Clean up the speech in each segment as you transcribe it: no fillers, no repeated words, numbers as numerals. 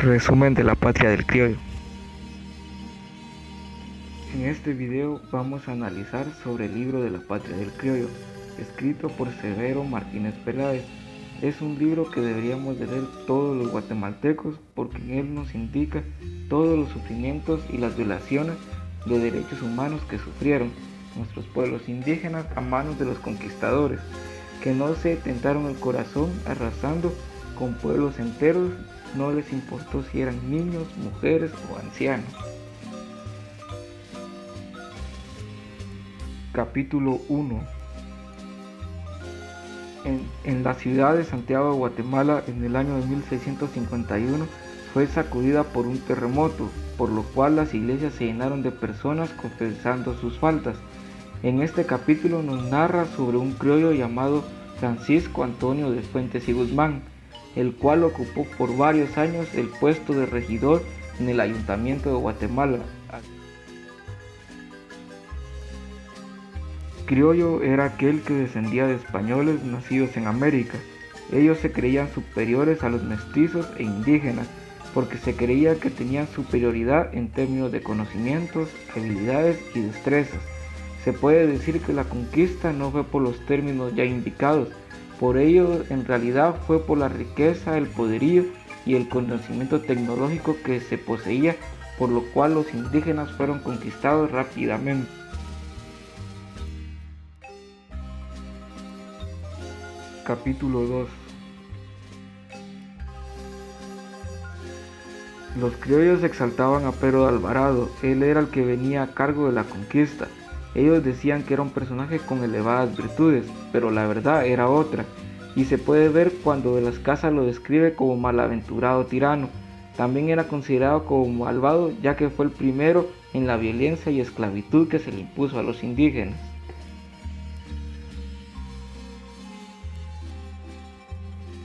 Resumen de la patria del criollo. En este video vamos a analizar sobre el libro de la patria del criollo, escrito por Severo Martínez Peláez. Es un libro que deberíamos de leer todos los guatemaltecos porque en él nos indica todos los sufrimientos y las violaciones de derechos humanos que sufrieron nuestros pueblos indígenas a manos de los conquistadores, que no se tentaron el corazón arrasando con pueblos enteros. No les importó si eran niños, mujeres o ancianos. Capítulo 1. En la ciudad de Santiago de Guatemala, en el año de 1651, fue sacudida por un terremoto, por lo cual las iglesias se llenaron de personas confesando sus faltas. En este capítulo nos narra sobre un criollo llamado Francisco Antonio de Fuentes y Guzmán, el cual ocupó por varios años el puesto de regidor en el Ayuntamiento de Guatemala. Criollo era aquel que descendía de españoles nacidos en América. Ellos se creían superiores a los mestizos e indígenas, porque se creía que tenían superioridad en términos de conocimientos, habilidades y destrezas. Se puede decir que la conquista no fue por los términos ya indicados. Por ello, en realidad fue por la riqueza, el poderío y el conocimiento tecnológico que se poseía, por lo cual los indígenas fueron conquistados rápidamente. Capítulo 2. Los criollos exaltaban a Pedro de Alvarado. Él era el que venía a cargo de la conquista. Ellos decían que era un personaje con elevadas virtudes, pero la verdad era otra, y se puede ver cuando de las Casas lo describe como malaventurado tirano. También era considerado como malvado, ya que fue el primero en la violencia y esclavitud que se le impuso a los indígenas.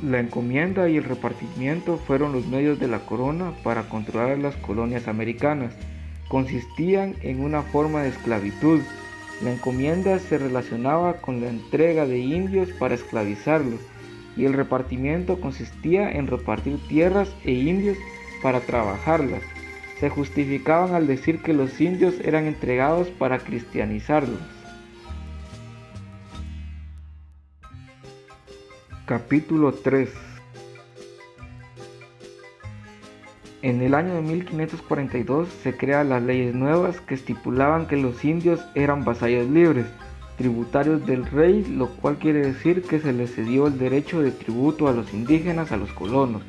La encomienda y el repartimiento fueron los medios de la corona para controlar las colonias americanas. Consistían en una forma de esclavitud. La encomienda se relacionaba con la entrega de indios para esclavizarlos, y el repartimiento consistía en repartir tierras e indios para trabajarlas. Se justificaban al decir que los indios eran entregados para cristianizarlos. Capítulo 3. En el año de 1542 se crean las leyes nuevas que estipulaban que los indios eran vasallos libres, tributarios del rey, lo cual quiere decir que se les cedió el derecho de tributo a los indígenas a los colonos.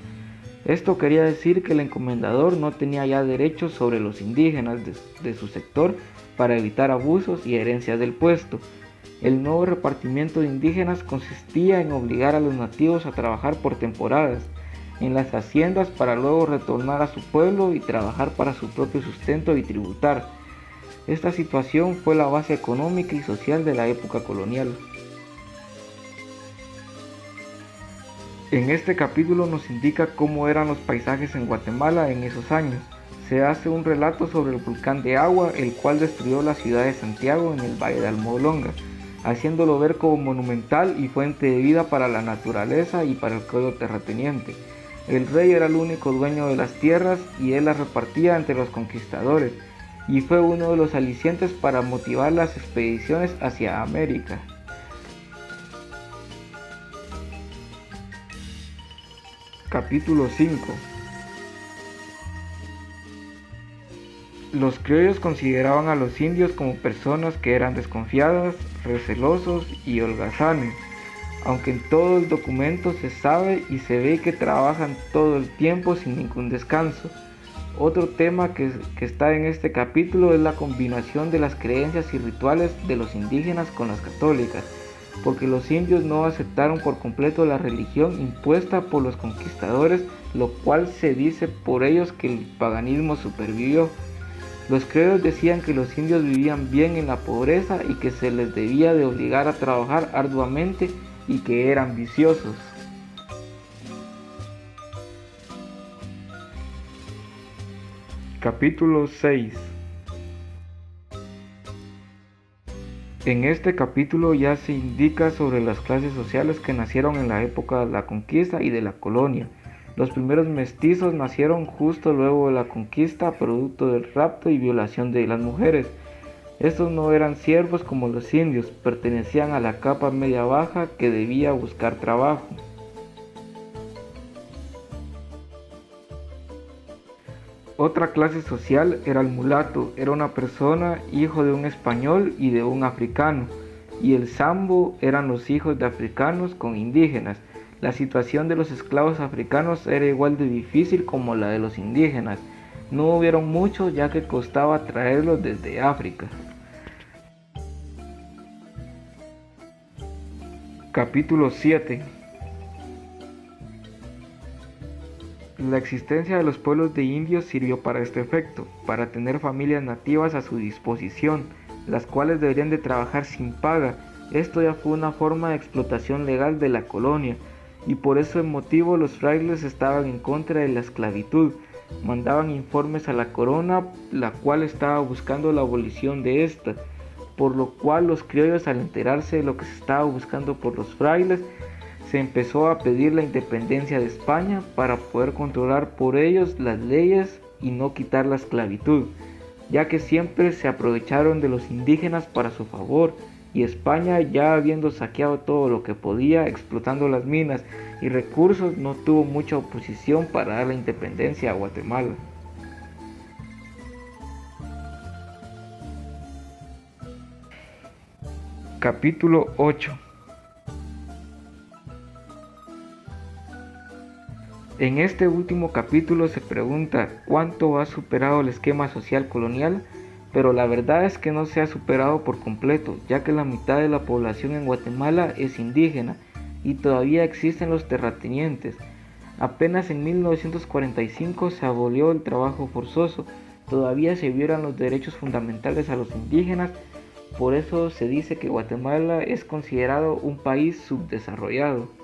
Esto quería decir que el encomendador no tenía ya derechos sobre los indígenas de su sector para evitar abusos y herencias del puesto. El nuevo repartimiento de indígenas consistía en obligar a los nativos a trabajar por temporadas en las haciendas para luego retornar a su pueblo y trabajar para su propio sustento y tributar. Esta situación fue la base económica y social de la época colonial. En este capítulo nos indica cómo eran los paisajes en Guatemala en esos años. Se hace un relato sobre el volcán de agua, el cual destruyó la ciudad de Santiago en el valle de Almolonga, haciéndolo ver como monumental y fuente de vida para la naturaleza y para el pueblo terrateniente. El rey era el único dueño de las tierras y él las repartía entre los conquistadores, y fue uno de los alicientes para motivar las expediciones hacia América. Capítulo 5. Los criollos consideraban a los indios como personas que eran desconfiadas, recelosos y holgazanes, aunque en todo el documento se sabe y se ve que trabajan todo el tiempo sin ningún descanso. Otro tema que está en este capítulo es la combinación de las creencias y rituales de los indígenas con las católicas, porque los indios no aceptaron por completo la religión impuesta por los conquistadores, lo cual se dice por ellos que el paganismo supervivió. Los criollos decían que los indios vivían bien en la pobreza y que se les debía de obligar a trabajar arduamente y que eran viciosos. Capítulo 6. En este capítulo ya se indica sobre las clases sociales que nacieron en la época de la conquista y de la colonia. Los primeros mestizos nacieron justo luego de la conquista, producto del rapto y violación de las mujeres. Estos no eran siervos como los indios, pertenecían a la capa media baja que debía buscar trabajo. Otra clase social era el mulato, era una persona hijo de un español y de un africano, y el sambo eran los hijos de africanos con indígenas. La situación de los esclavos africanos era igual de difícil como la de los indígenas. No hubieron muchos ya que costaba traerlos desde África. Capítulo 7. La existencia de los pueblos de indios sirvió para este efecto, para tener familias nativas a su disposición, las cuales deberían de trabajar sin paga. Esto ya fue una forma de explotación legal de la colonia, y por ese motivo los frailes estaban en contra de la esclavitud. Mandaban informes a la corona, la cual estaba buscando la abolición de esta, por lo cual los criollos, al enterarse de lo que se estaba buscando por los frailes, se empezó a pedir la independencia de España para poder controlar por ellos las leyes y no quitar la esclavitud, ya que siempre se aprovecharon de los indígenas para su favor, y España, ya habiendo saqueado todo lo que podía, explotando las minas y recursos, no tuvo mucha oposición para dar la independencia a Guatemala. Capítulo 8. En este último capítulo se pregunta cuánto ha superado el esquema social colonial, pero la verdad es que no se ha superado por completo, ya que la mitad de la población en Guatemala es indígena y todavía existen los terratenientes. Apenas en 1945 se abolió el trabajo forzoso, todavía se violan los derechos fundamentales a los indígenas, por eso se dice que Guatemala es considerado un país subdesarrollado.